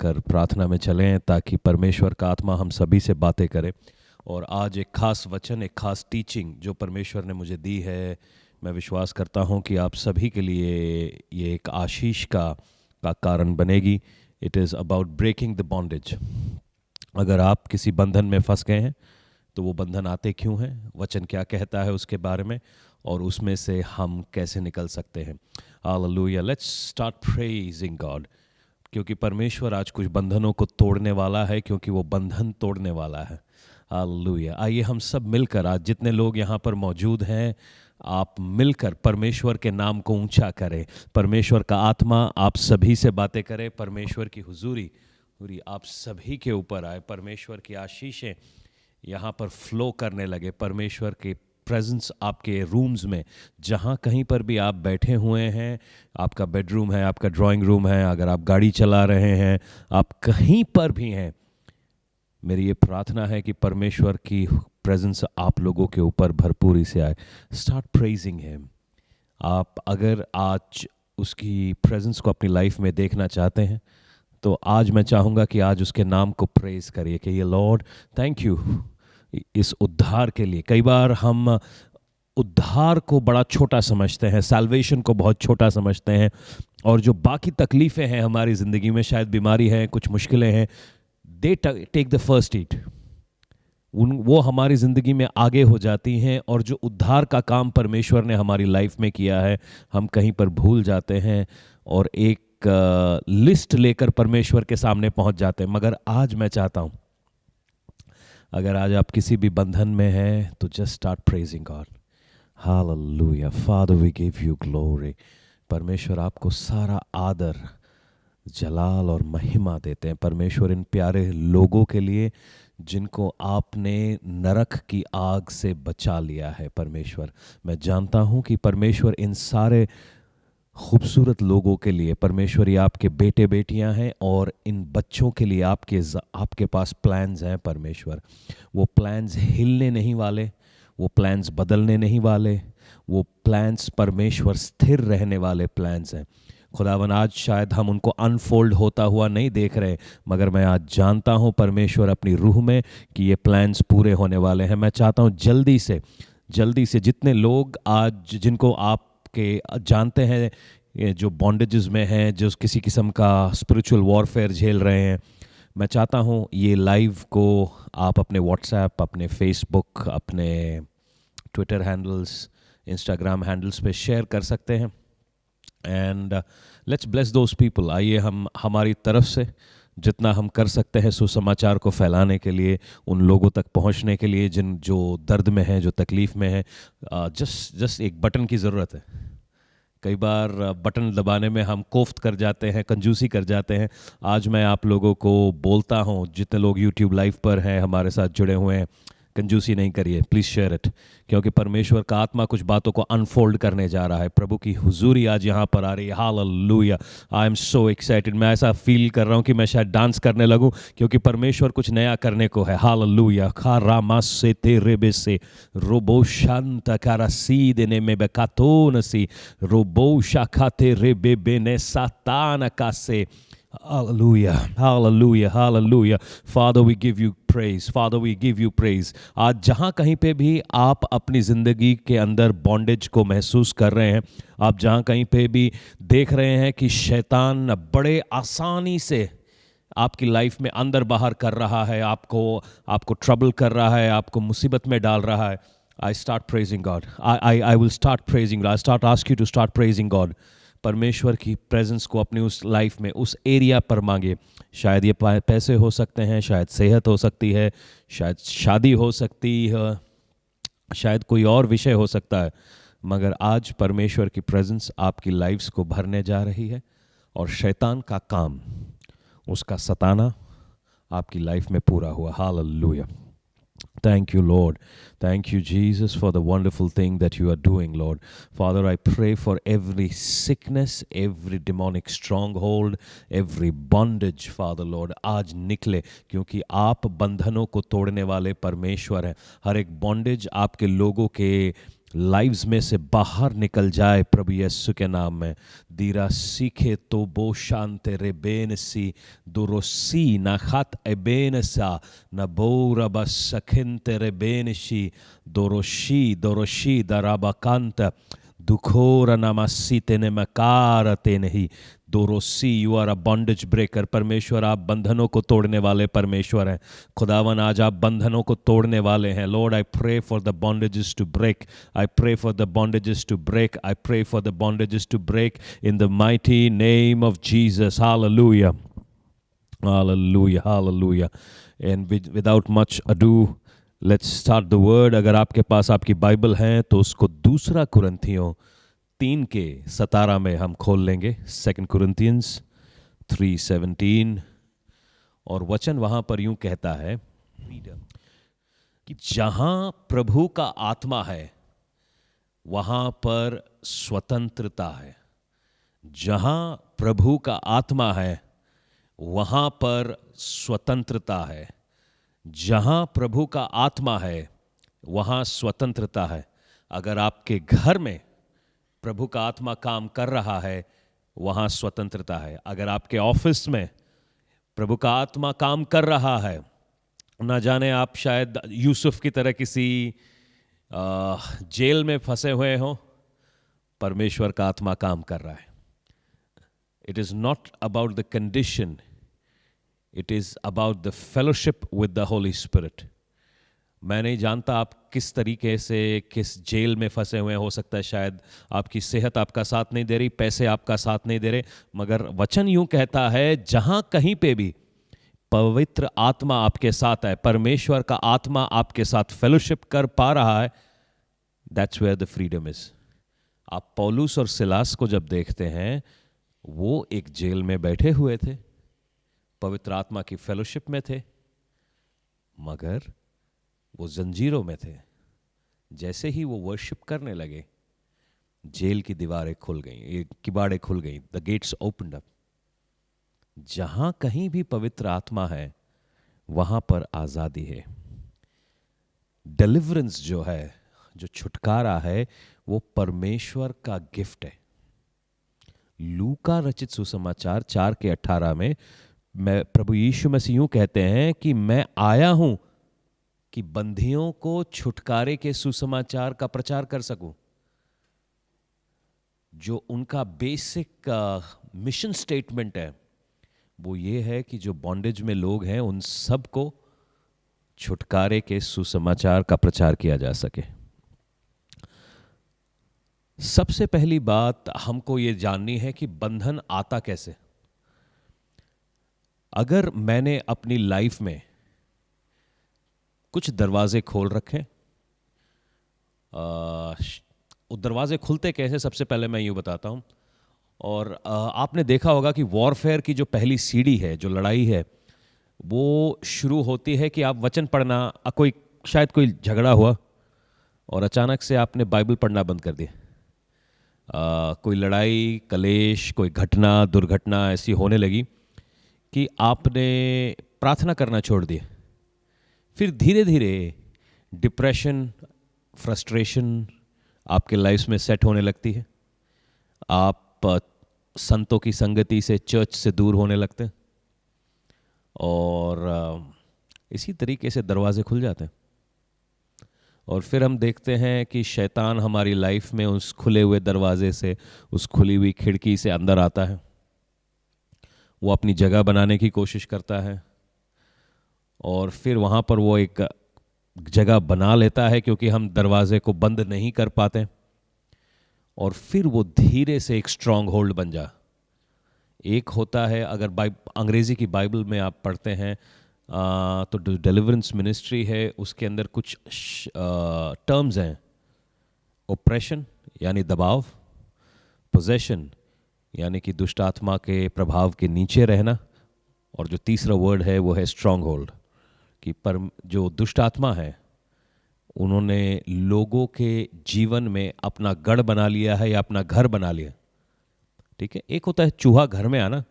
मिलकर प्रार्थना में चलें ताकि परमेश्वर का आत्मा हम सभी से बातें करे। और आज एक खास वचन, एक खास टीचिंग जो परमेश्वर ने मुझे दी है, मैं विश्वास करता हूं कि आप सभी के लिए ये एक आशीष का कारण बनेगी। It is about breaking the bondage. अगर आप किसी बंधन में फंस गए हैं तो वो बंधन आते क्यों हैं, वचन क्या कहता है उसके बारे में, और उसमें से हम कैसे निकल सकते हैं। Hallelujah, let's start praising God, क्योंकि परमेश्वर आज कुछ बंधनों को तोड़ने वाला है, क्योंकि वो बंधन तोड़ने वाला है। हालेलुया। आइए हम सब मिलकर, आज जितने लोग यहाँ पर मौजूद हैं, आप मिलकर परमेश्वर के नाम को ऊंचा करें। परमेश्वर का आत्मा आप सभी से बातें करे, परमेश्वर की हुजूरी आप सभी के ऊपर आए, परमेश्वर की आशीषें यहाँ पर फ्लो करने लगे। परमेश्वर के प्रेजेंस आपके रूम्स में, जहाँ कहीं पर भी आप बैठे हुए हैं, आपका बेडरूम है, आपका ड्राइंग रूम है, अगर आप गाड़ी चला रहे हैं, आप कहीं पर भी हैं, मेरी ये प्रार्थना है कि परमेश्वर की प्रेजेंस आप लोगों के ऊपर भरपूरी से आए। Start praising him. आप अगर आज उसकी प्रेजेंस को अपनी लाइफ में देखना चाहते हैं तो आज मैं चाहूँगा कि आज उसके नाम को प्रेज करिए कि ये लॉर्ड थैंक यू इस उद्धार के लिए। कई बार हम उद्धार को बड़ा छोटा समझते हैं, सैल्वेशन को बहुत छोटा समझते हैं, और जो बाकी तकलीफ़ें हैं हमारी ज़िंदगी में, शायद बीमारी है, कुछ मुश्किलें हैं, दे टेक द फर्स्ट ईट, वो हमारी ज़िंदगी में आगे हो जाती हैं। और जो उद्धार का काम परमेश्वर ने हमारी लाइफ में किया है, हम कहीं पर भूल जाते हैं और एक लिस्ट लेकर परमेश्वर के सामने पहुंच जाते हैं। मगर आज मैं चाहता हूं, अगर आज आप किसी भी बंधन में हैं तो just start praising God. Hallelujah. Father we give you glory. परमेश्वर आपको सारा आदर, जलाल और महिमा देते हैं। परमेश्वर इन प्यारे लोगों के लिए जिनको आपने नरक की आग से बचा लिया है, परमेश्वर मैं जानता हूं कि परमेश्वर इन सारे खूबसूरत लोगों के लिए, परमेश्वर ये आपके बेटे बेटियां हैं, और इन बच्चों के लिए आपके पास प्लान्स हैं। परमेश्वर वो प्लान्स हिलने नहीं वाले, वो प्लान्स बदलने नहीं वाले, वो प्लान्स परमेश्वर स्थिर रहने वाले प्लान्स हैं। खुदावन आज शायद हम उनको अनफोल्ड होता हुआ नहीं देख रहे, मगर मैं आज जानता हूँ परमेश्वर अपनी रूह में कि ये प्लान्स पूरे होने वाले हैं। मैं चाहता हूँ जल्दी से जितने लोग आज जिनको आप के जानते हैं, ये जो बॉन्डेजेस में हैं, जो किसी किस्म का स्पिरिचुअल वॉरफेयर झेल रहे हैं, मैं चाहता हूँ ये लाइव को आप अपने व्हाट्सएप, अपने फेसबुक, अपने ट्विटर हैंडल्स, इंस्टाग्राम हैंडल्स पे शेयर कर सकते हैं। And let's bless those people. आइए हम हमारी तरफ से जितना हम कर सकते हैं सुसमाचार को फैलाने के लिए, उन लोगों तक पहुंचने के लिए जो दर्द में हैं, जो तकलीफ़ में हैं। जस्ट एक बटन की ज़रूरत है। कई बार बटन दबाने में हम कोफ्त कर जाते हैं, कंजूसी कर जाते हैं। आज मैं आप लोगों को बोलता हूं, जितने लोग यूट्यूब लाइव पर हैं, हमारे साथ जुड़े हुए हैं, कंजूसी नहीं करिए, प्लीज़ शेयर इट, क्योंकि परमेश्वर का आत्मा कुछ बातों को अनफोल्ड करने जा रहा है। प्रभु की हुजूरी आज यहाँ पर आ रही है। Hallelujah, I am so excited. मैं ऐसा फील कर रहा हूँ कि मैं शायद डांस करने लगूँ, क्योंकि परमेश्वर कुछ नया करने को है। हालेलुया। खा रामा से तेरे बे से रोबो शांत कारा सी देने में बेकातोन सी रोबो शाखाते रे बे ने सातान का से। Hallelujah, hallelujah, hallelujah. Father, we give you praise. Father, we give you praise. आज जहाँ कहीं पे भी आप अपनी ज़िंदगी के अंदर बॉन्डेज को महसूस कर रहे हैं, आप जहाँ कहीं पे भी देख रहे हैं कि शैतान बड़े आसानी से आपकी लाइफ में अंदर बाहर कर रहा है, आपको ट्रबल कर रहा है, आपको मुसीबत में डाल रहा है, I start praising God. I will start praising God. I start ask you to start praising God. परमेश्वर की प्रेजेंस को अपनी उस लाइफ में, उस एरिया पर मांगे। शायद ये पैसे हो सकते हैं, शायद सेहत हो सकती है, शायद शादी हो सकती है, शायद कोई और विषय हो सकता है, मगर आज परमेश्वर की प्रेजेंस आपकी लाइफ्स को भरने जा रही है, और शैतान का काम, उसका सताना आपकी लाइफ में पूरा हुआ। Hallelujah. Thank you, Lord. Thank you, Jesus, for the wonderful thing that you are doing, Lord. Father, I pray for every sickness, every demonic stronghold, every bondage, Father, Lord, आज निकले, क्योंकि आप बंधनों को तोड़ने वाले परमेश्वर हैं। हर एक बॉन्डेज आपके लोगों के लाइव्स में से बाहर निकल जाए प्रभु यीशु के नाम में। दीरा सीखे तो बो शांते रे बेन सी दुरोसी ना खत एबेन सा न बोरा बस सखिनते रे बेन शी दोरोशी दराबाकांत दुखोरा नमसी तेने मकार तेने ही दोरोसी। You are a bondage breaker. परमेश्वर आप बंधनों को तोड़ने वाले परमेश्वर हैं। खुदावन आज आप बंधनों को तोड़ने वाले हैं। Lord I pray for the bondages to break, I pray for the bondages to break, I pray for the bondages to break in the mighty name of Jesus. Hallelujah, hallelujah, hallelujah. And without much ado let's start the word. अगर आपके पास आपकी Bible है तो उसको दूसरा कुरिन्थियों 3:17 में हम खोल लेंगे। 2 Corinthians 3:17। और वचन वहां पर यूं कहता है कि जहां प्रभु का आत्मा है वहां पर स्वतंत्रता है। जहां प्रभु का आत्मा है वहां पर स्वतंत्रता है। जहां प्रभु का आत्मा है वहां स्वतंत्रता है। अगर आपके घर में प्रभु का आत्मा काम कर रहा है वहां स्वतंत्रता है। अगर आपके ऑफिस में प्रभु का आत्मा काम कर रहा है, ना जाने आप शायद यूसुफ की तरह किसी जेल में फंसे हुए हों, परमेश्वर का आत्मा काम कर रहा है। It is not about the condition, it is about the fellowship with the Holi spirit. मैं नहीं जानता आप किस तरीके से किस जेल में फंसे हुए। हो सकता है शायद आपकी सेहत आपका साथ नहीं दे रही, पैसे आपका साथ नहीं दे रहे, मगर वचन यूं कहता है जहां कहीं पे भी पवित्र आत्मा आपके साथ है, परमेश्वर का आत्मा आपके साथ फेलोशिप कर पा रहा है, that's where the freedom is. आप पौलुस और सिलास को जब देखते हैं, वो एक जेल में बैठे हुए थे, पवित्र आत्मा की फेलोशिप में थे, मगर वो जंजीरों में थे। जैसे ही वो वर्शिप करने लगे, जेल की दीवारें खुल गई, किबाड़ें खुल गई, द गेट्स ओपनड अप। जहां कहीं भी पवित्र आत्मा है वहां पर आजादी है। डिलीवरेंस जो है, जो छुटकारा है, वो परमेश्वर का गिफ्ट है। लूका रचित सुसमाचार 4:18 में मैं प्रभु यीशु मसीह यूं कहते हैं कि मैं आया हूं कि बंधियों को छुटकारे के सुसमाचार का प्रचार कर सकूं। जो उनका बेसिक मिशन स्टेटमेंट है वो ये है कि जो बॉन्डेज में लोग हैं उन सबको छुटकारे के सुसमाचार का प्रचार किया जा सके। सबसे पहली बात हमको ये जाननी है कि बंधन आता कैसे। अगर मैंने अपनी लाइफ में कुछ दरवाजे खोल रखे, दरवाजे खुलते कैसे, सबसे पहले मैं यूं बताता हूं। और आपने देखा होगा कि वॉरफेयर की जो पहली सीढ़ी है, जो लड़ाई है, वो शुरू होती है कि आप वचन पढ़ना, शायद कोई झगड़ा हुआ और अचानक से आपने बाइबल पढ़ना बंद कर दिया। कोई लड़ाई, कलेश, कोई घटना, दुर्घटना ऐसी होने लगी कि आपने प्रार्थना करना छोड़ दिया। फिर धीरे धीरे डिप्रेशन, फ्रस्ट्रेशन आपके लाइफ में सेट होने लगती है। आप संतों की संगति से, चर्च से दूर होने लगते हैं और इसी तरीके से दरवाजे खुल जाते हैं। और फिर हम देखते हैं कि शैतान हमारी लाइफ में उस खुले हुए दरवाजे से, उस खुली हुई खिड़की से अंदर आता है। वो अपनी जगह बनाने की कोशिश करता है और फिर वहाँ पर वो एक जगह बना लेता है क्योंकि हम दरवाजे को बंद नहीं कर पाते। और फिर वो धीरे से एक स्ट्रॉन्ग होल्ड बन जा। एक होता है, अगर अंग्रेजी की बाइबल में आप पढ़ते हैं तो डिलीवरेंस मिनिस्ट्री है, उसके अंदर कुछ टर्म्स हैं। ओप्रेशन यानी दबाव, पोजेशन यानी कि दुष्ट आत्मा के प्रभाव के नीचे रहना, और जो तीसरा वर्ड है वो है स्ट्रॉन्ग होल्ड। कि जो दुष्ट आत्मा है उन्होंने लोगों के जीवन में अपना गढ़ बना लिया है या अपना घर बना लिया। ठीक है, एक होता है चूहा घर में आना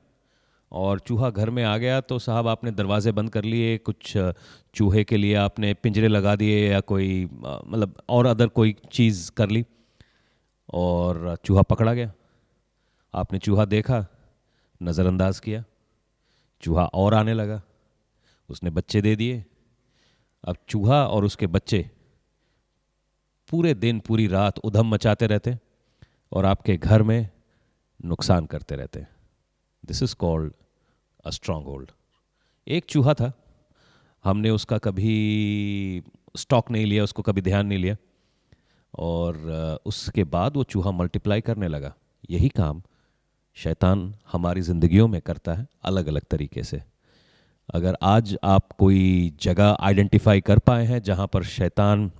और चूहा घर में आ गया तो साहब आपने दरवाजे बंद कर लिए, कुछ चूहे के लिए आपने पिंजरे लगा दिए या कोई मतलब और अदर कोई चीज़ कर ली और चूहा पकड़ा गया। आपने चूहा देखा, नज़रअंदाज किया, चूहा और आने लगा, उसने बच्चे दे दिए। अब चूहा और उसके बच्चे पूरे दिन पूरी रात उधम मचाते रहते और आपके घर में नुकसान करते रहते। This is called a strong hold. एक चूहा था, हमने उसका कभी स्टॉक नहीं लिया, उसको कभी ध्यान नहीं लिया, और उसके बाद वो चूहा मल्टीप्लाई करने लगा। यही काम शैतान हमारी ज़िंदगियों में करता है अलग अलग तरीके से। अगर आज आप कोई जगह आइडेंटिफाई कर पाए हैं जहाँ पर शैतान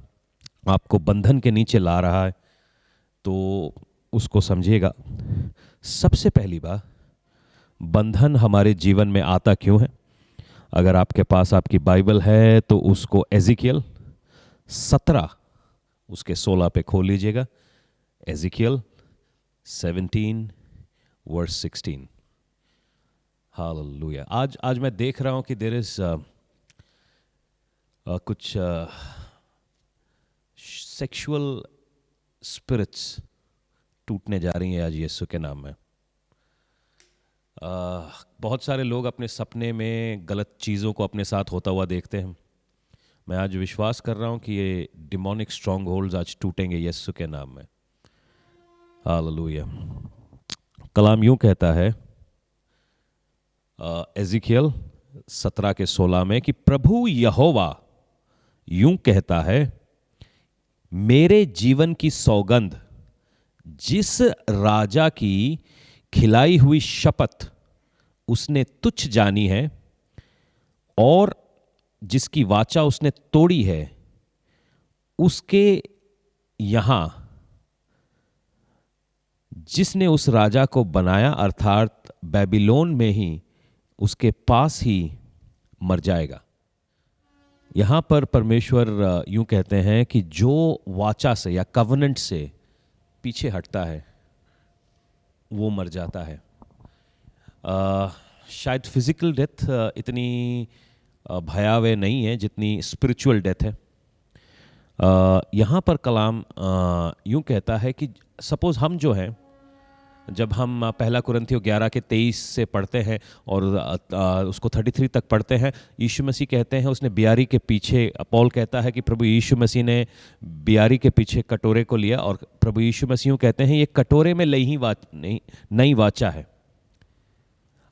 आपको बंधन के नीचे ला रहा है, तो उसको समझिएगा। सबसे पहली बात, बंधन हमारे जीवन में आता क्यों है? अगर आपके पास आपकी बाइबल है तो उसको एजिकियल 17 उसके 16 पे खोल लीजिएगा। एजिकियल 17 वर्स 16। हालेलुया। आज मैं देख रहा हूं कि देयर इज कुछ सेक्सुअल स्पिरिट्स टूटने जा रही हैं आज यीशु के नाम में। बहुत सारे लोग अपने सपने में गलत चीज़ों को अपने साथ होता हुआ देखते हैं। मैं आज विश्वास कर रहा हूं कि ये डिमोनिक स्ट्रॉन्ग होल्ड्स आज टूटेंगे यीशु के नाम में। हालेलुया। कलाम यूं कहता है एजिकियल 17 के 16 में कि प्रभु यहोवा यूं कहता है, मेरे जीवन की सौगंध, जिस राजा की खिलाई हुई शपथ उसने तुच्छ जानी है और जिसकी वाचा उसने तोड़ी है, उसके यहां जिसने उस राजा को बनाया अर्थात बेबीलोन में ही उसके पास ही मर जाएगा। यहां पर परमेश्वर यूं कहते हैं कि जो वाचा से या कवनेंट से पीछे हटता है वो मर जाता है। शायद फिजिकल डेथ इतनी भयावह नहीं है जितनी स्पिरिचुअल डेथ है। यहाँ पर कलाम यूं कहता है कि सपोज हम जो हैं, जब हम पहला कुरिन्थियों 11 के 23 से पढ़ते हैं और उसको 33 तक पढ़ते हैं, यीशु मसीह कहते हैं उसने बियारी के पीछे, पौल कहता है कि प्रभु यीशु मसीह ने बियारी के पीछे कटोरे को लिया और प्रभु यीशु मसीह कहते हैं ये कटोरे में नई वाचा है।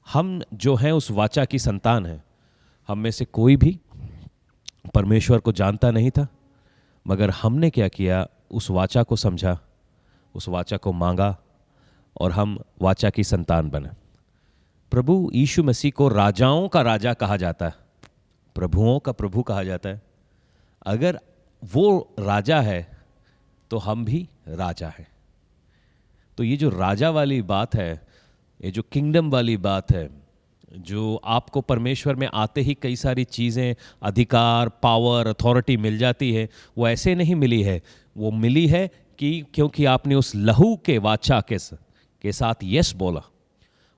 हम जो हैं उस वाचा की संतान हैं। हम में से कोई भी परमेश्वर को जानता नहीं था, मगर हमने क्या किया, उस वाचा को समझा, उस वाचा को मांगा और हम वाचा की संतान बने। प्रभु यीशु मसीह को राजाओं का राजा कहा जाता है, प्रभुओं का प्रभु कहा जाता है। अगर वो राजा है तो हम भी राजा हैं। तो ये जो राजा वाली बात है, ये जो किंगडम वाली बात है, जो आपको परमेश्वर में आते ही कई सारी चीज़ें, अधिकार, पावर, अथॉरिटी मिल जाती है, वो ऐसे नहीं मिली है। वो मिली है कि क्योंकि आपने उस लहू के वाचा के साथ यस बोला।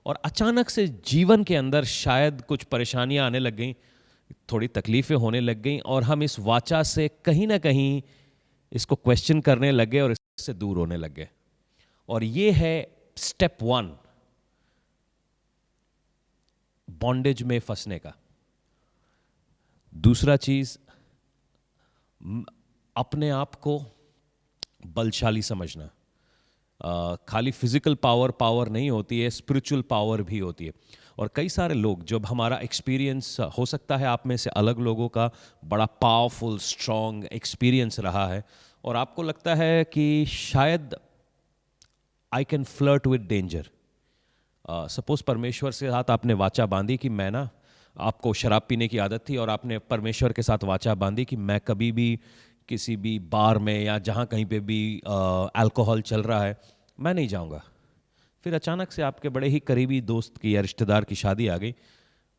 और अचानक से जीवन के अंदर शायद कुछ परेशानियां आने लग गई, थोड़ी तकलीफें होने लग गई और हम इस वाचा से कहीं ना कहीं इसको क्वेश्चन करने लग गए और इससे दूर होने लग गए। और ये है स्टेप 1 बॉन्डेज में फंसने का। दूसरा चीज, अपने आप को बलशाली समझना। खाली फिजिकल पावर नहीं होती है, स्पिरिचुअल पावर भी होती है। और कई सारे लोग, जब हमारा एक्सपीरियंस हो सकता है आप में से अलग लोगों का बड़ा पावरफुल स्ट्रॉन्ग एक्सपीरियंस रहा है और आपको लगता है कि शायद I can flirt with danger. Suppose परमेश्वर के साथ आपने वाचा बांधी कि मैं ना, आपको शराब पीने की आदत थी और आपने परमेश्वर के साथ वाचा बांधी कि मैं कभी भी किसी भी बार में या जहाँ कहीं पे भी अल्कोहल चल रहा है मैं नहीं जाऊँगा। फिर अचानक से आपके बड़े ही करीबी दोस्त की या रिश्तेदार की शादी आ गई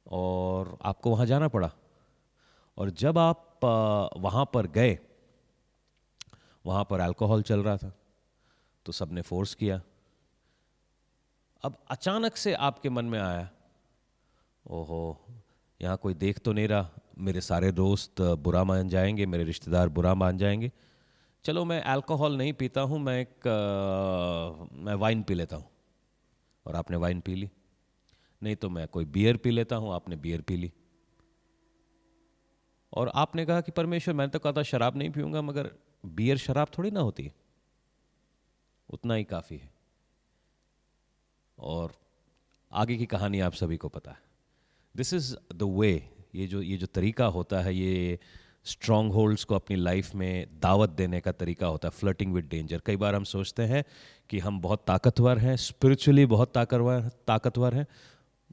और आपको वहाँ जाना पड़ा। और जब आप वहाँ पर गए, वहाँ पर अल्कोहल चल रहा था तो सबने फोर्स किया। अब अचानक से आपके मन में आया ओहो, यहाँ कोई देख तो नहीं रहा, मेरे सारे दोस्त बुरा मान जाएंगे, मेरे रिश्तेदार बुरा मान जाएंगे। चलो मैं अल्कोहल नहीं पीता हूँ, मैं वाइन पी लेता हूँ। और आपने वाइन पी ली। नहीं तो मैं कोई बियर पी लेता हूँ, आपने बियर पी ली। और आपने कहा कि परमेश्वर, मैंने तो कहा था शराब नहीं पीऊंगा, मगर बियर शराब थोड़ी ना होती है, उतना ही काफ़ी है। और आगे की कहानी आप सभी को पता है। दिस इज़ द वे, ये जो तरीका होता है, ये स्ट्रॉन्ग होल्ड्स को अपनी लाइफ में दावत देने का तरीका होता है, फ्लर्टिंग विद डेंजर। कई बार हम सोचते हैं कि हम बहुत ताकतवर हैं, स्पिरिचुअली बहुत ताकतवर हैं,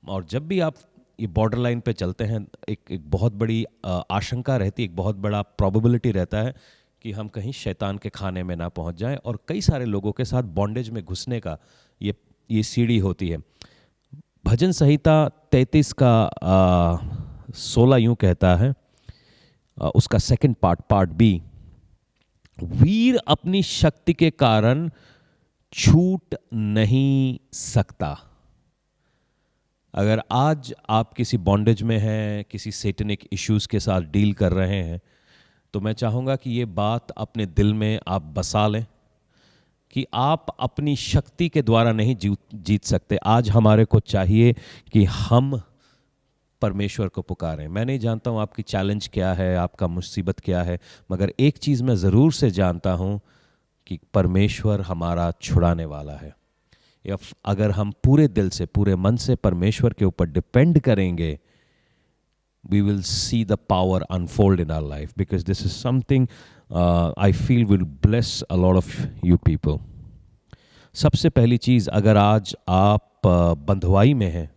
और जब भी आप ये बॉर्डर लाइन पे चलते हैं, एक बहुत बड़ी आशंका रहती है, एक बहुत बड़ा प्रोबेबिलिटी रहता है कि हम कहीं शैतान के खाने में ना पहुंच जाएं। और कई सारे लोगों के साथ बॉन्डेज में घुसने का ये सीढ़ी होती है। भजन संहिता 33 का 16 यूं कहता है, उसका सेकंड पार्ट बी, वीर अपनी शक्ति के कारण छूट नहीं सकता। अगर आज आप किसी बॉन्डेज में हैं, किसी सेटनिक इश्यूज के साथ डील कर रहे हैं, तो मैं चाहूँगा कि ये बात अपने दिल में आप बसा लें कि आप अपनी शक्ति के द्वारा नहीं जीत सकते। आज हमारे को चाहिए कि हम परमेश्वर को पुकारें। मैं नहीं जानता हूँ आपकी चैलेंज क्या है, आपका मुसीबत क्या है, मगर एक चीज़ मैं ज़रूर से जानता हूँ कि परमेश्वर हमारा छुड़ाने वाला है। अगर हम पूरे दिल से, पूरे मन से परमेश्वर के ऊपर डिपेंड करेंगे, we will see the power unfold in our life, because this is something I feel will bless a lot of you people. सबसे पहली चीज़, अगर आज आप बंधुआई में हैं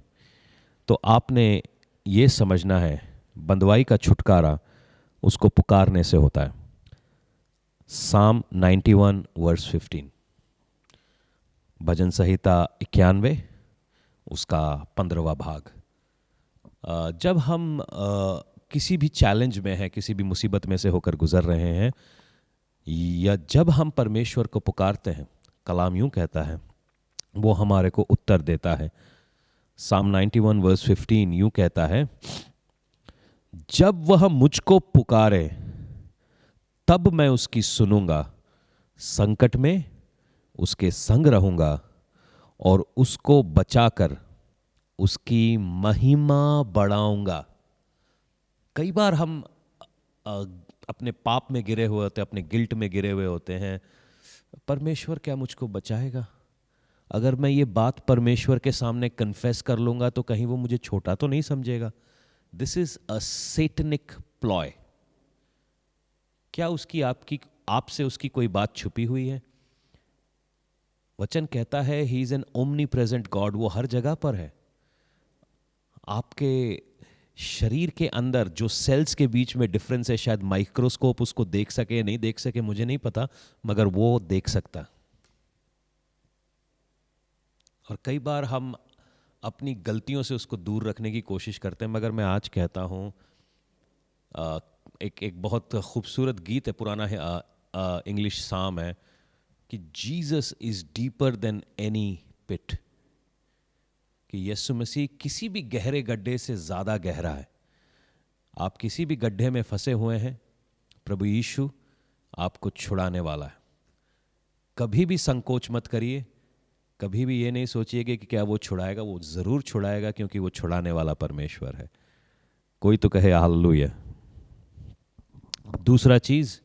तो आपने ये समझना है, बंधुआई का छुटकारा उसको पुकारने से होता है। Psalm 91 वर्स 15, भजन संहिता 91 उसका 15वां भाग। जब हम किसी भी चैलेंज में हैं, किसी भी मुसीबत में से होकर गुजर रहे हैं, या जब हम परमेश्वर को पुकारते हैं, कलाम यूं कहता है, वो हमारे को उत्तर देता है। Psalm 91 वर्स 15 यूं कहता है, जब वह मुझको पुकारे तब मैं उसकी सुनूंगा, संकट में उसके संग रहूंगा और उसको बचाकर उसकी महिमा बढ़ाऊंगा। कई बार हम अपने पाप में गिरे हुए होते हैं, अपने गिल्ट में गिरे हुए होते हैं। परमेश्वर क्या मुझको बचाएगा? अगर मैं ये बात परमेश्वर के सामने कन्फेस कर लूंगा तो कहीं वो मुझे छोटा तो नहीं समझेगा? This is a Satinique ploy. क्या उसकी आपसे उसकी कोई बात छुपी हुई है? वचन कहता है he is an omni present God, वो हर जगह पर है। आपके शरीर के अंदर जो सेल्स के बीच में डिफरेंस है, शायद माइक्रोस्कोप उसको देख सके नहीं देख सके, मुझे नहीं पता, मगर वो देख सकता। और कई बार हम अपनी गलतियों से उसको दूर रखने की कोशिश करते हैं, मगर मैं आज कहता हूं, एक बहुत खूबसूरत गीत है, पुराना है, इंग्लिश साम है कि Jesus is deeper than any pit, कि यीशु मसीह किसी भी गहरे गड्ढे से ज़्यादा गहरा है। आप किसी भी गड्ढे में फंसे हुए हैं, प्रभु यीशु आपको छुड़ाने वाला है। कभी भी संकोच मत करिए, कभी भी ये नहीं सोचिएगा कि क्या वो छुड़ाएगा। वो ज़रूर छुड़ाएगा, क्योंकि वो छुड़ाने वाला परमेश्वर है। कोई तो कहे हालेलुया। दूसरा चीज़,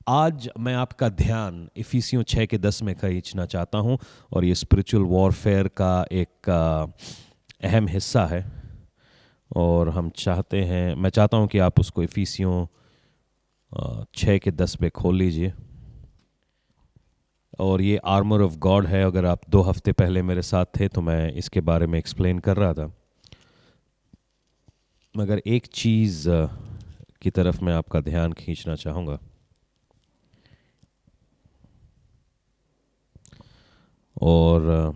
आज मैं आपका ध्यान इफिसियों 6 के 10 में खींचना चाहता हूं, और ये स्पिरिचुअल वॉरफेयर का एक अहम हिस्सा है, और मैं चाहता हूं कि आप उसको इफिसियों 6 के 10 पे खोल लीजिए। और ये आर्मर ऑफ गॉड है। अगर आप 2 हफ्ते पहले मेरे साथ थे तो मैं इसके बारे में एक्सप्लेन कर रहा था, मगर एक चीज़ की तरफ मैं आपका ध्यान खींचना चाहूँगा। और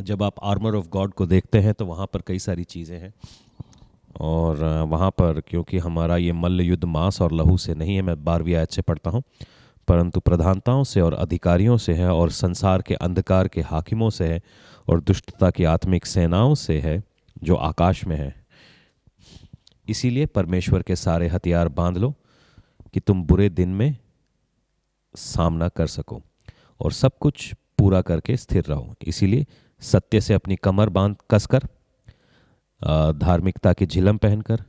जब आप आर्मर ऑफ गॉड को देखते हैं तो वहाँ पर कई सारी चीज़ें हैं, और वहाँ पर क्योंकि हमारा ये मल्ल युद्ध मांस और लहू से नहीं है, मैं 12वीं आयत से पढ़ता हूँ, परंतु प्रधानताओं से और अधिकारियों से है, और संसार के अंधकार के हाकिमों से है, और दुष्टता की आत्मिक सेनाओं से है जो आकाश में है। इसीलिए परमेश्वर के सारे हथियार बांध लो कि तुम बुरे दिन में सामना कर सको और सब कुछ पूरा करके स्थिर रहो। इसीलिए सत्य से अपनी कमर बांध कसकर, धार्मिकता की झिलम पहनकर,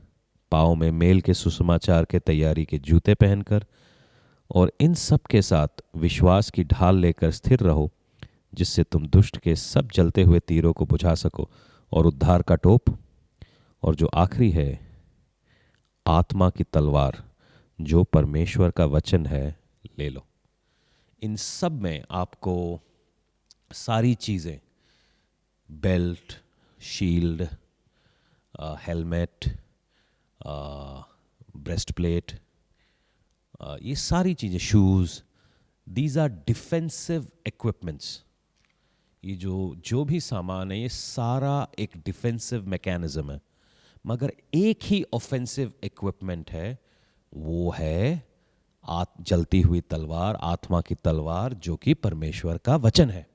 पाँव में मेल के सुसमाचार के तैयारी के जूते पहनकर, और इन सब के साथ विश्वास की ढाल लेकर स्थिर रहो, जिससे तुम दुष्ट के सब जलते हुए तीरों को बुझा सको। और उद्धार का टोप, और जो आखिरी है, आत्मा की तलवार, जो परमेश्वर का वचन है, ले लो। इन सब में आपको सारी चीज़ें, belt, shield, helmet, breastplate, ये सारी चीज़ें, shoes, these are defensive equipments. ये जो भी सामान है, ये सारा एक डिफेंसिव मैकेनिज्म है। मगर एक ही ऑफेंसिव इक्विपमेंट है, वो है जलती हुई तलवार, आत्मा की तलवार, जो कि परमेश्वर का वचन है।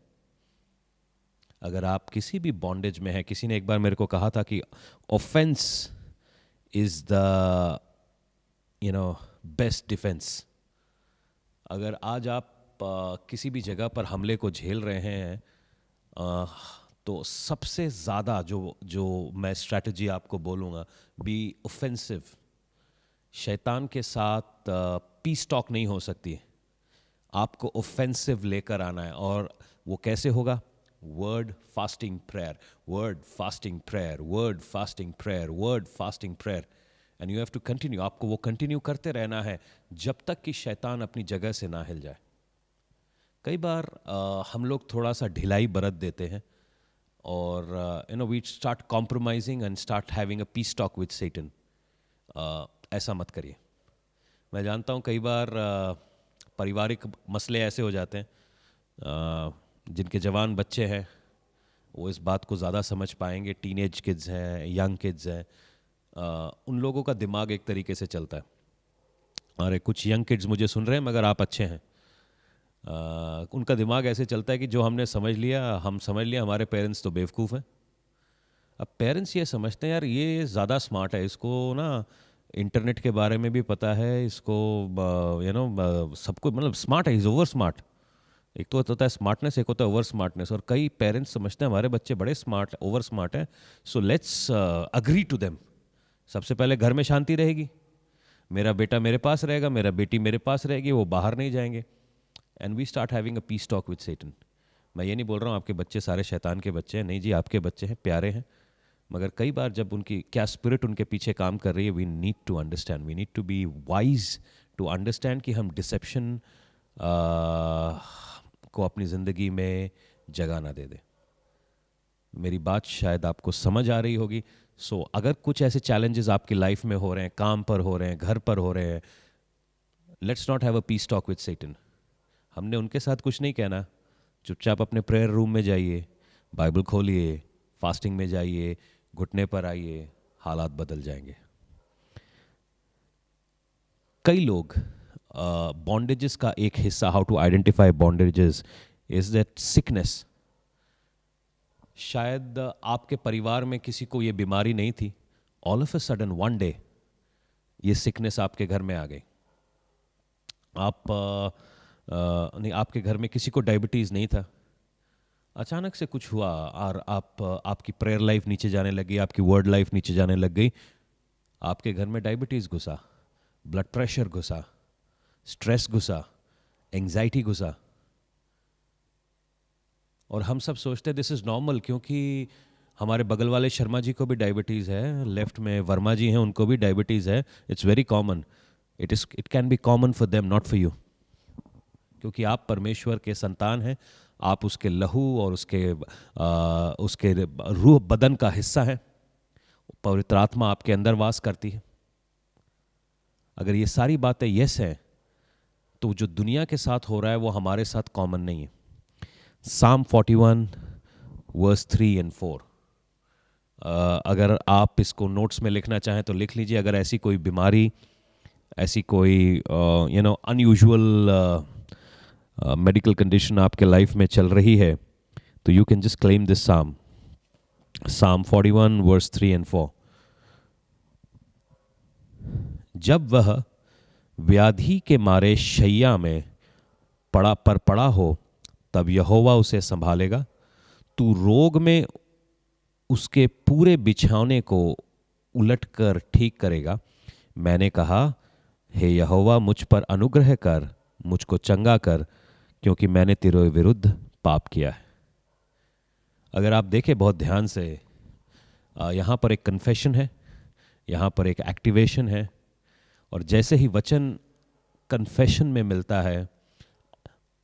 अगर आप किसी भी बॉन्डेज में हैं, किसी ने एक बार मेरे को कहा था कि offence is the best defence. अगर आज आप किसी भी जगह पर हमले को झेल रहे हैं, तो सबसे ज़्यादा जो मैं स्ट्रैटेजी आपको बोलूँगा, बी ऑफेंसिव। शैतान के साथ पीस टॉक नहीं हो सकती, आपको ऑफेंसिव लेकर आना है। और वो कैसे होगा? Word fasting prayer, word fasting prayer, word fasting prayer, word fasting prayer, and you have to continue. आपको वो कंटिन्यू करते रहना है जब तक कि शैतान अपनी जगह से ना हिल जाए। कई बार हम लोग थोड़ा सा ढिलाई बरत देते हैं और we start compromising and start having a peace talk with Satan. ऐसा मत करिए। मैं जानता हूँ कई बार पारिवारिक मसले ऐसे हो जाते हैं, जिनके जवान बच्चे हैं वो इस बात को ज़्यादा समझ पाएंगे। टीनेज किड्स हैं, यंग किड्स हैं, उन लोगों का दिमाग एक तरीके से चलता है। अरे कुछ यंग किड्स मुझे सुन रहे हैं मगर आप अच्छे हैं। उनका दिमाग ऐसे चलता है कि जो हमने समझ लिया, हम समझ लिया, हमारे पेरेंट्स तो बेवकूफ़ हैं। अब पेरेंट्स ये समझते हैं यार ये ज़्यादा स्मार्ट है, इसको ना इंटरनेट के बारे में भी पता है, इसको सबको, मतलब स्मार्ट है, इज़ ओवर स्मार्ट। एक तो होता है स्मार्टनेस, एक होता है ओवर स्मार्टनेस। और कई पेरेंट्स समझते हैं हमारे बच्चे बड़े स्मार्ट, ओवर स्मार्ट हैं, so let's agree to them. सबसे पहले घर में शांति रहेगी, मेरा बेटा मेरे पास रहेगा, मेरा बेटी मेरे पास रहेगी, वो बाहर नहीं जाएंगे, and we start having a peace talk with Satan. मैं ये नहीं बोल रहा हूँ आपके बच्चे सारे शैतान के बच्चे हैं, नहीं जी, आपके बच्चे हैं, प्यारे हैं। मगर कई बार जब उनकी क्या स्पिरिट उनके पीछे काम कर रही है, we need to understand, we need to be wise to understand कि हम डिसेप्शन को अपनी ज़िंदगी में जगह ना दे दे। मेरी बात शायद आपको समझ आ रही होगी। सो अगर कुछ ऐसे चैलेंजेस आपकी लाइफ में हो रहे हैं, काम पर हो रहे हैं, घर पर हो रहे हैं, let's not have a peace talk with Satan. हमने उनके साथ कुछ नहीं कहना। चुपचाप अपने प्रेयर रूम में जाइए, बाइबल खोलिए, फास्टिंग में जाइए, घुटने पर आइए, हालात बदल जाएंगे। कई लोग बॉन्डेजेस का एक हिस्सा, how to identify bondages, is that sickness. शायद आपके परिवार में किसी को ये बीमारी नहीं थी, all of a sudden one day ये सिकनेस आपके घर में आ गई। आप नहीं, आपके घर में किसी को डायबिटीज़ नहीं था, अचानक से कुछ हुआ और आपकी प्रेयर लाइफ नीचे जाने लगी, आपकी वर्ड लाइफ नीचे जाने लग गई, आपके घर में डायबिटीज़ घुसा, ब्लड प्रेशर घुसा, स्ट्रेस घुसा, एंजाइटी घुसा। और हम सब सोचते हैं दिस इज़ नॉर्मल, क्योंकि हमारे बगल वाले शर्मा जी को भी डायबिटीज़ है, लेफ्ट में वर्मा जी हैं, उनको भी डायबिटीज़ है। It's very common, it can be common for them, not for you, क्योंकि आप परमेश्वर के संतान हैं, आप उसके लहू और उसके रूह बदन का हिस्सा है। पवित्र आत्मा आपके अंदर वास करती है। अगर ये सारी बातें यस हैं, तो जो दुनिया के साथ हो रहा है वो हमारे साथ कॉमन नहीं है। Psalm 41 वर्स 3 and 4, अगर आप इसको नोट्स में लिखना चाहें तो लिख लीजिए। अगर ऐसी कोई बीमारी, ऐसी कोई अनयूजुअल मेडिकल कंडीशन आपके लाइफ में चल रही है, तो you can just claim this साम Psalm 41 verse 3 and 4। जब वह व्याधि के मारे शैया में पड़ा हो, तब यहोवा उसे संभालेगा। तू रोग में उसके पूरे बिछौने को उलटकर ठीक करेगा। मैंने कहा, हे यहोवा, मुझ पर अनुग्रह कर, मुझको चंगा कर, क्योंकि मैंने तेरे विरुद्ध पाप किया है। अगर आप देखें बहुत ध्यान से, यहाँ पर एक कन्फेशन है, यहाँ पर एक एक्टिवेशन है, और जैसे ही वचन कन्फेशन में मिलता है,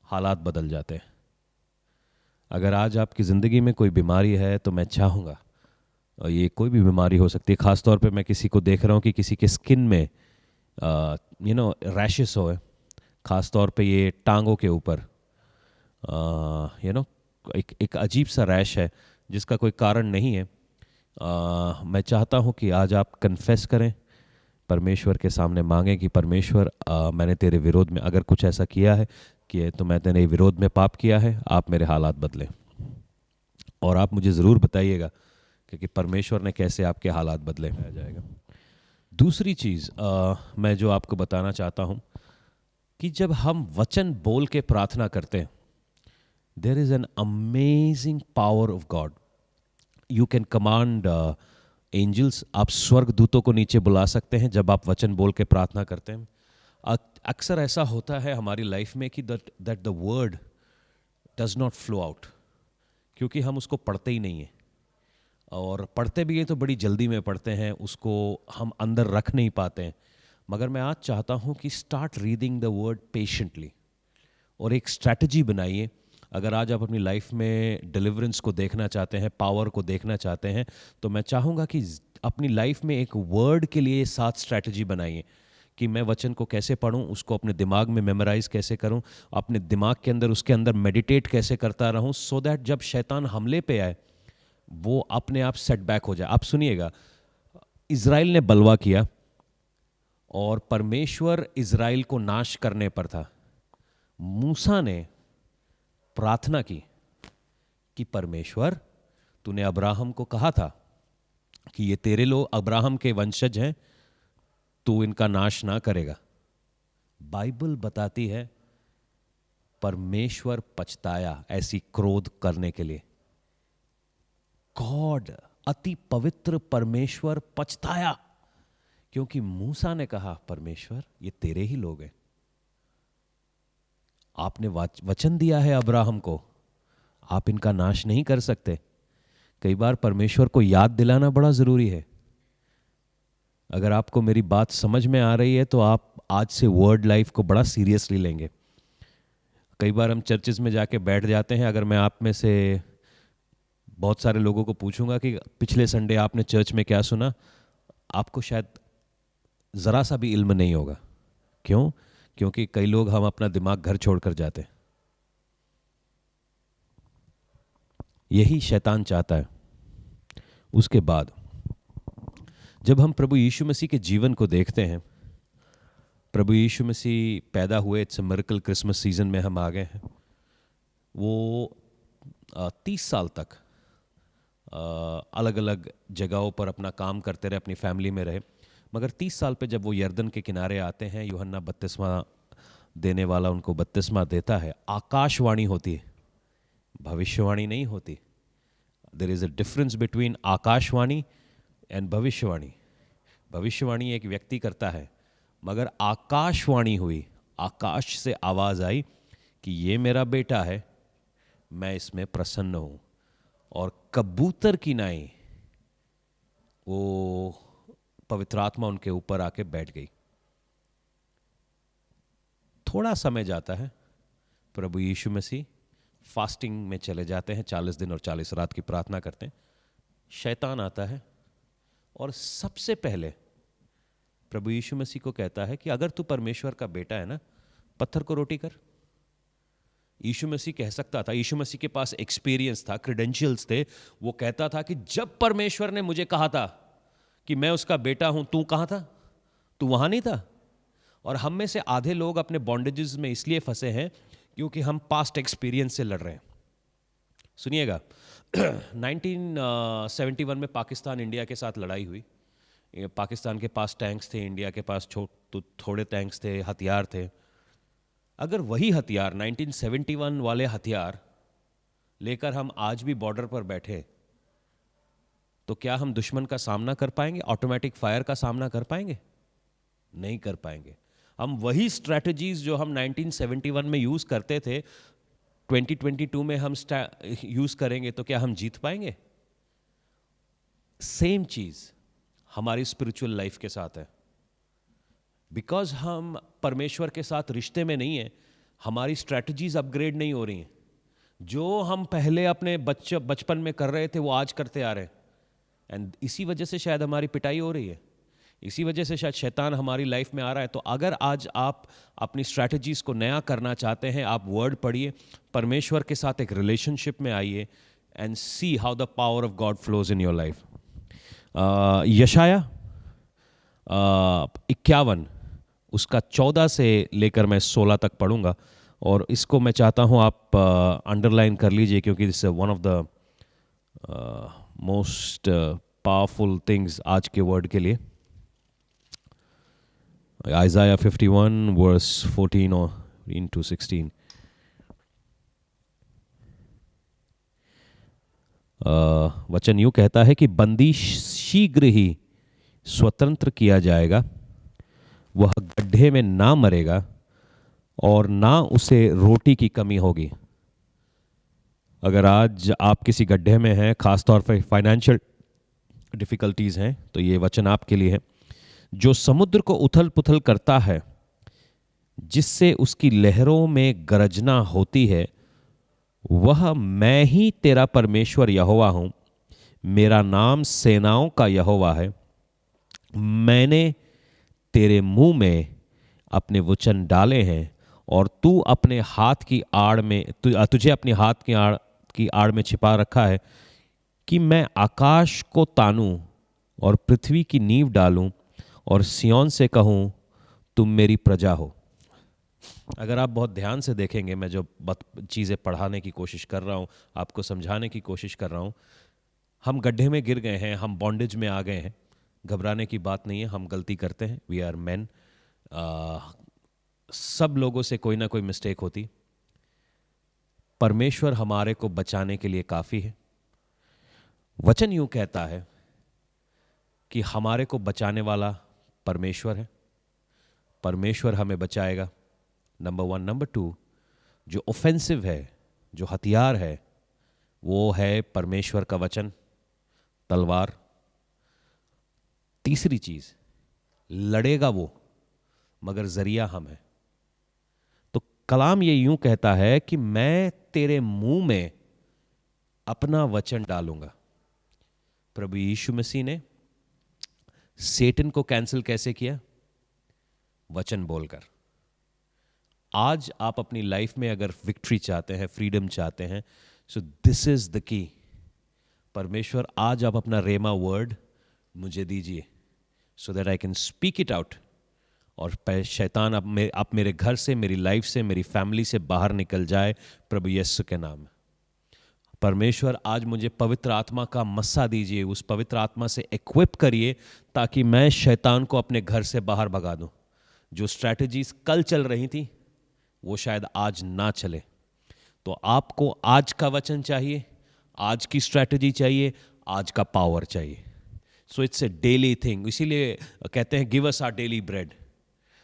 हालात बदल जाते हैं। अगर आज आपकी ज़िंदगी में कोई बीमारी है तो मैं चाहूँगा, और ये कोई भी बीमारी हो सकती है, ख़ास तौर पे मैं किसी को देख रहा हूँ कि किसी के स्किन में रैशेस हो, ख़ास तौर पे ये टांगों के ऊपर एक अजीब सा रैश है जिसका कोई कारण नहीं है। मैं चाहता हूँ कि आज आप कन्फेस करें, परमेश्वर के सामने मांगें कि परमेश्वर, मैंने तेरे विरोध में अगर कुछ ऐसा किया है कि तो मैं तेरे विरोध में पाप किया है, आप मेरे हालात बदलें। और आप मुझे ज़रूर बताइएगा कि परमेश्वर ने कैसे आपके हालात बदले। आ जाएगा। दूसरी चीज़ मैं जो आपको बताना चाहता हूँ कि जब हम वचन बोल के प्रार्थना करते हैं, there is an amazing power of God. You can command angels, आप स्वर्ग दूतों को नीचे बुला सकते हैं जब आप वचन बोल के प्रार्थना करते हैं। अक्सर ऐसा होता है हमारी लाइफ में कि that the word does not flow out, क्योंकि हम उसको पढ़ते ही नहीं हैं, और पढ़ते भी हैं तो बड़ी जल्दी में पढ़ते हैं, उसको हम अंदर रख नहीं पाते हैं। मगर मैं आज चाहता हूँ कि start reading the word patiently, और एक स्ट्रैटेजी बनाइए। अगर आज आप अपनी लाइफ में डिलीवरेंस को देखना चाहते हैं, पावर को देखना चाहते हैं, तो मैं चाहूँगा कि अपनी लाइफ में एक वर्ड के लिए 7 स्ट्रैटेजी बनाइए कि मैं वचन को कैसे पढूं, उसको अपने दिमाग में मेमोराइज कैसे करूं, अपने दिमाग के अंदर उसके अंदर मेडिटेट कैसे करता रहूं, सो दैट जब शैतान हमले पे आए वो अपने आप सेटबैक हो जाए। आप सुनिएगा, इज़राइल ने बलवा किया और परमेश्वर इज़राइल को नाश करने पर था। मूसा ने प्रार्थना की कि परमेश्वर, तूने अब्राहम को कहा था कि ये तेरे लोग अब्राहम के वंशज हैं, तू इनका नाश ना करेगा। बाइबल बताती है परमेश्वर पछताया ऐसी क्रोध करने के लिए। गॉड, अति पवित्र परमेश्वर पछताया, क्योंकि मूसा ने कहा, परमेश्वर ये तेरे ही लोग हैं, आपने वचन दिया है अब्राहम को, आप इनका नाश नहीं कर सकते। कई बार परमेश्वर को याद दिलाना बड़ा जरूरी है। अगर आपको मेरी बात समझ में आ रही है तो आप आज से वर्ड लाइफ को बड़ा सीरियसली लेंगे। कई बार हम चर्चेस में जाके बैठ जाते हैं, अगर मैं आप में से बहुत सारे लोगों को पूछूंगा कि पिछले संडे आपने चर्च में क्या सुना, आपको शायद ज़रा सा भी इल्म नहीं होगा। क्यों? क्योंकि कई लोग हम अपना दिमाग घर छोड़कर जाते हैं। यही शैतान चाहता है। उसके बाद जब हम प्रभु यीशु मसीह के जीवन को देखते हैं, प्रभु यीशु मसीह पैदा हुए, it's a miracle, Christmas season में हम आ गए हैं। वो 30 साल तक अलग अलग जगहों पर अपना काम करते रहे, अपनी फैमिली में रहे। मगर 30 साल पे जब वो यर्दन के किनारे आते हैं, यूहन्ना बपतिस्मा देने वाला उनको बपतिस्मा देता है, आकाशवाणी होती है, भविष्यवाणी नहीं होती। There is a difference between आकाशवाणी एंड भविष्यवाणी। भविष्यवाणी एक व्यक्ति करता है, मगर आकाशवाणी हुई, आकाश से आवाज़ आई कि ये मेरा बेटा है, मैं इसमें प्रसन्न हूँ। और कबूतर की नाई वो पवित्र आत्मा उनके ऊपर आके बैठ गई। थोड़ा समय जाता है, प्रभु यीशु मसीह फास्टिंग में चले जाते हैं, 40 दिन और 40 रात की प्रार्थना करते हैं। शैतान आता है और सबसे पहले प्रभु यीशु मसीह को कहता है कि अगर तू परमेश्वर का बेटा है ना, पत्थर को रोटी कर। यीशु मसीह कह सकता था, यीशु मसीह के पास एक्सपीरियंस था, क्रेडेंशियल्स थे। वो कहता था कि जब परमेश्वर ने मुझे कहा था कि मैं उसका बेटा हूं, तू कहां था? तू वहां नहीं था। और हम में से आधे लोग अपने बॉन्डेजेस में इसलिए फंसे हैं क्योंकि हम पास्ट एक्सपीरियंस से लड़ रहे हैं। सुनिएगा, 1971 में पाकिस्तान इंडिया के साथ लड़ाई हुई। पाकिस्तान के पास टैंक्स थे, इंडिया के पास तो थोड़े टैंक्स थे, हथियार थे। अगर वही हथियार 1971 वाले हथियार लेकर हम आज भी बॉर्डर पर बैठे तो क्या हम दुश्मन का सामना कर पाएंगे? ऑटोमेटिक फायर का सामना कर पाएंगे? नहीं कर पाएंगे। हम वही स्ट्रैटेजीज जो हम 1971 में यूज करते थे 2022 में हम यूज करेंगे तो क्या हम जीत पाएंगे? सेम चीज हमारी स्पिरिचुअल लाइफ के साथ है। बिकॉज हम परमेश्वर के साथ रिश्ते में नहीं है, हमारी स्ट्रैटेजीज अपग्रेड नहीं हो रही हैं। जो हम पहले अपने बचपन में कर रहे थे वो आज करते आ रहे हैं, एंड इसी वजह से शायद हमारी पिटाई हो रही है, इसी वजह से शायद शैतान हमारी लाइफ में आ रहा है। तो अगर आज आप अपनी स्ट्रैटेजीज को नया करना चाहते हैं, आप वर्ड पढ़िए, परमेश्वर के साथ एक रिलेशनशिप में आइए and see how the power of God flows in your life. यशाया 51 उसका 14 से लेकर मैं 16 तक पढ़ूंगा, और इसको मैं चाहता हूं आप अंडरलाइन कर लीजिए, क्योंकि this is one of the most powerful things आज के वर्ड के लिए। Isaiah 51 verse 14 or into 16. वचन यूं कहता है कि बंदी शीघ्र ही स्वतंत्र किया जाएगा, वह गड्ढे में ना मरेगा और ना उसे रोटी की कमी होगी। अगर आज आप किसी गड्ढे में हैं, खासतौर पर फाइनेंशियल डिफिकल्टीज हैं, तो ये वचन आपके लिए है। जो समुद्र को उथल पुथल करता है, जिससे उसकी लहरों में गरजना होती है, वह मैं ही तेरा परमेश्वर यहोवा हूं। मेरा नाम सेनाओं का यहोवा है। मैंने तेरे मुंह में अपने वचन डाले हैं और तू अपने हाथ की आड़ में तुझे अपने हाथ की आड़ में छिपा रखा है, कि मैं आकाश को तानूं और पृथ्वी की नींव डालूं और सिय्योन से कहूं तुम मेरी प्रजा हो। अगर आप बहुत ध्यान से देखेंगे, मैं जो चीज़ें पढ़ाने की कोशिश कर रहा हूं, आपको समझाने की कोशिश कर रहा हूं, हम गड्ढे में गिर गए हैं, हम बॉन्डेज में आ गए हैं। घबराने की बात नहीं है, हम गलती करते हैं, वी आर मैन। सब लोगों से कोई ना कोई मिस्टेक होती। परमेश्वर हमारे को बचाने के लिए काफ़ी है। वचन यूं कहता है कि हमारे को बचाने वाला परमेश्वर है, परमेश्वर हमें बचाएगा, नंबर 1। नंबर 2, जो ऑफेंसिव है, जो हथियार है, वो है परमेश्वर का वचन, तलवार। तीसरी चीज, लड़ेगा वो, मगर जरिया हम है। तो कलाम ये यूं कहता है कि मैं तेरे मुंह में अपना वचन डालूंगा। प्रभु यीशु मसीह ने सेटन को कैंसिल कैसे किया? वचन बोलकर। आज आप अपनी लाइफ में अगर विक्ट्री चाहते हैं, फ्रीडम चाहते हैं, so this is the key. परमेश्वर आज आप अपना रेमा वर्ड मुझे दीजिए, so that I can speak it out, और शैतान आप मेरे घर से, मेरी लाइफ से, मेरी फैमिली से बाहर निकल जाए, प्रभु यीशु के नाम में। परमेश्वर आज मुझे पवित्र आत्मा का मस्सा दीजिए, उस पवित्र आत्मा से इक्विप करिए, ताकि मैं शैतान को अपने घर से बाहर भगा दूं। जो स्ट्रैटेजीज कल चल रही थी वो शायद आज ना चले। तो आपको आज का वचन चाहिए, आज की स्ट्रैटेजी चाहिए, आज का पावर चाहिए। So it's a daily thing. इसीलिए कहते हैं give us our daily bread.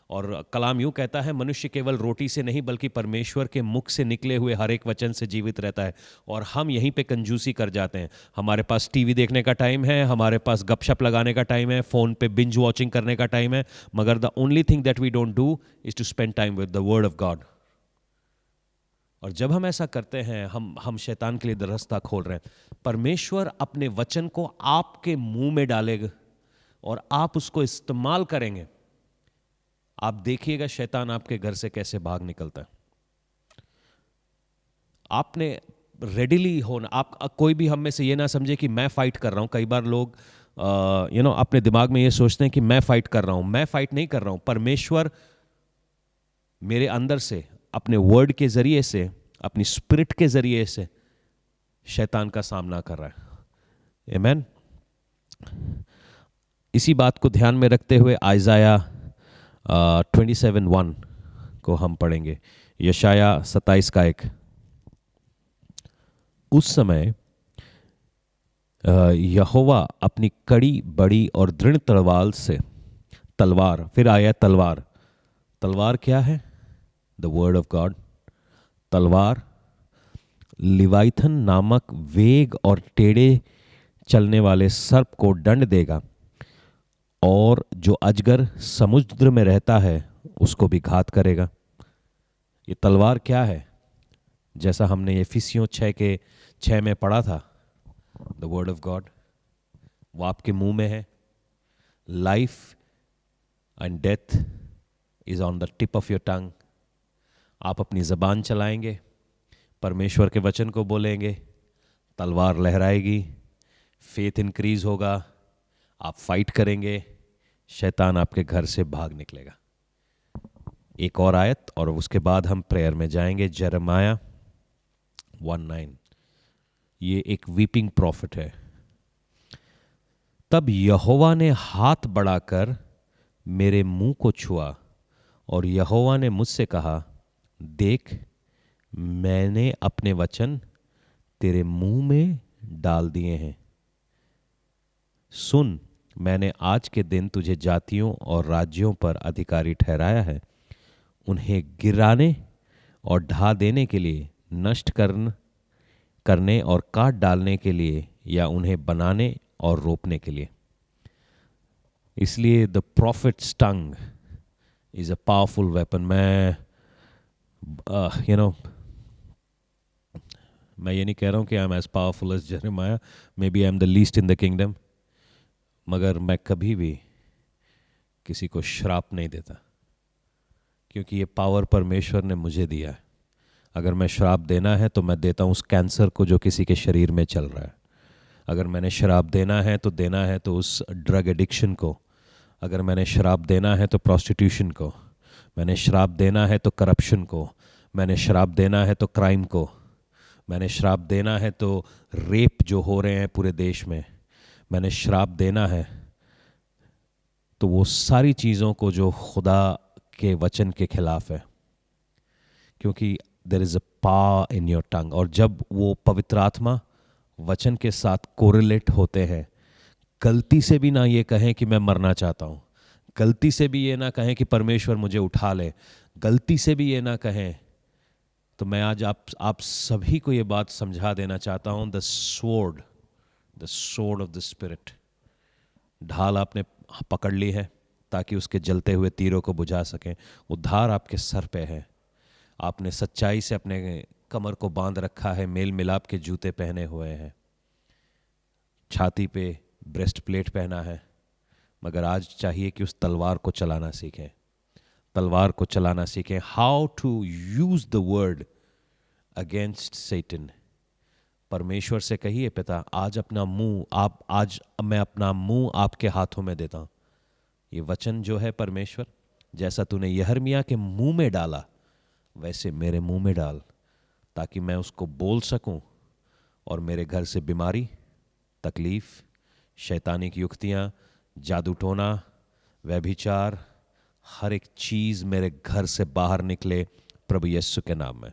और कलाम यूं कहता है, मनुष्य केवल रोटी से नहीं बल्कि परमेश्वर के मुख से निकले हुए हर एक वचन से जीवित रहता है। और हम यहीं पे कंजूसी कर जाते हैं। हमारे पास टीवी देखने का टाइम है, हमारे पास गपशप लगाने का टाइम है, फोन पे बिंज वॉचिंग करने का टाइम है, मगर the only thing that we don't do is to spend time with the word of God. और जब हम ऐसा करते हैं, हम शैतान के लिए रास्ता खोल रहे हैं। परमेश्वर अपने वचन को आपके मुंह में डालेगा और आप उसको इस्तेमाल करेंगे। आप देखिएगा शैतान आपके घर से कैसे भाग निकलता है। आपने रेडिली होना, आप कोई भी हम में से ये ना समझे कि मैं फाइट कर रहा हूं। कई बार लोग अपने दिमाग में ये सोचते हैं कि मैं फाइट कर रहा हूं। मैं फाइट नहीं कर रहा हूं। परमेश्वर मेरे अंदर से, अपने वर्ड के जरिए से, अपनी स्पिरिट के जरिए से शैतान का सामना कर रहा है। आमीन। इसी बात को ध्यान में रखते हुए आइज़ाया 27:1 को हम पढ़ेंगे। यशाया 27:1। उस समय यहोवा अपनी कड़ी बड़ी और दृढ़ तलवार, फिर आया तलवार। तलवार क्या है? The word of God. तलवार लिवाइथन नामक वेग और टेढ़े चलने वाले सर्प को दंड देगा, और जो अजगर समुद्र में रहता है उसको भी घात करेगा। ये तलवार क्या है? जैसा हमने एफिसियों 6 में पढ़ा था, द वर्ड ऑफ गॉड, वो आपके मुंह में है। Life and death is on the tip of your tongue. आप अपनी जबान चलाएंगे, परमेश्वर के वचन को बोलेंगे, तलवार लहराएगी, फेथ इंक्रीज होगा, आप फाइट करेंगे, शैतान आपके घर से भाग निकलेगा। एक और आयत और उसके बाद हम प्रेयर में जाएंगे। यिर्मयाह 1:9। ये एक वीपिंग प्रॉफिट है। तब यहोवा ने हाथ बढ़ाकर मेरे मुंह को छुआ, और यहोवा ने मुझसे कहा, देख, मैंने अपने वचन तेरे मुंह में डाल दिए हैं। सुन, मैंने आज के दिन तुझे जातियों और राज्यों पर अधिकारी ठहराया है, उन्हें गिराने और ढा देने के लिए, नष्ट करने और काट डालने के लिए, या उन्हें बनाने और रोपने के लिए। इसलिए the prophet's tongue is a powerful weapon. मैं ये नहीं कह रहा हूँ कि I am as powerful as यिर्मयाह, maybe I am the least in the kingdom, मगर मैं कभी भी किसी को श्राप नहीं देता, क्योंकि ये पावर परमेश्वर ने मुझे दिया है। अगर मैं श्राप देना है तो मैं देता हूँ उस कैंसर को जो किसी के शरीर में चल रहा है। अगर मैंने श्राप देना है तो उस ड्रग एडिक्शन को। अगर मैंने श्राप देना है तो प्रोस्टिट्यूशन को। मैंने श्राप देना है तो करप्शन को। मैंने श्राप देना है तो क्राइम को। मैंने श्राप देना है तो रेप जो हो रहे हैं पूरे देश में। मैंने श्राप देना है तो वो सारी चीज़ों को जो खुदा के वचन के खिलाफ है, क्योंकि there is a power in your tongue. और जब वो पवित्र आत्मा वचन के साथ कोरिलेट होते हैं, गलती से भी ना ये कहें कि मैं मरना चाहता हूँ, गलती से भी ये ना कहें कि परमेश्वर मुझे उठा ले, गलती से भी ये ना कहें, तो मैं आज आप सभी को ये बात समझा देना चाहता हूँ। The sword of the spirit, ढाल आपने पकड़ ली है ताकि उसके जलते हुए तीरों को बुझा सकें। उद्धार आपके सर पे है। आपने सच्चाई से अपने कमर को बांध रखा है, मेल मिलाप के जूते पहने हुए हैं, छाती पे ब्रेस्ट प्लेट पहना है, मगर आज चाहिए कि उस तलवार को चलाना सीखें। तलवार को चलाना सीखें। How to use the word against Satan. परमेश्वर से कहिए, पिता आज मैं अपना मुंह आपके हाथों में देता हूं। ये वचन जो है परमेश्वर, जैसा तूने यिर्मयाह के मुंह में डाला वैसे मेरे मुंह में डाल, ताकि मैं उसको बोल सकूं और मेरे घर से बीमारी, तकलीफ, शैतानिक युक्तियां, जादू टोना, व्यभिचार, हर एक चीज मेरे घर से बाहर निकले प्रभु यीशु के नाम में।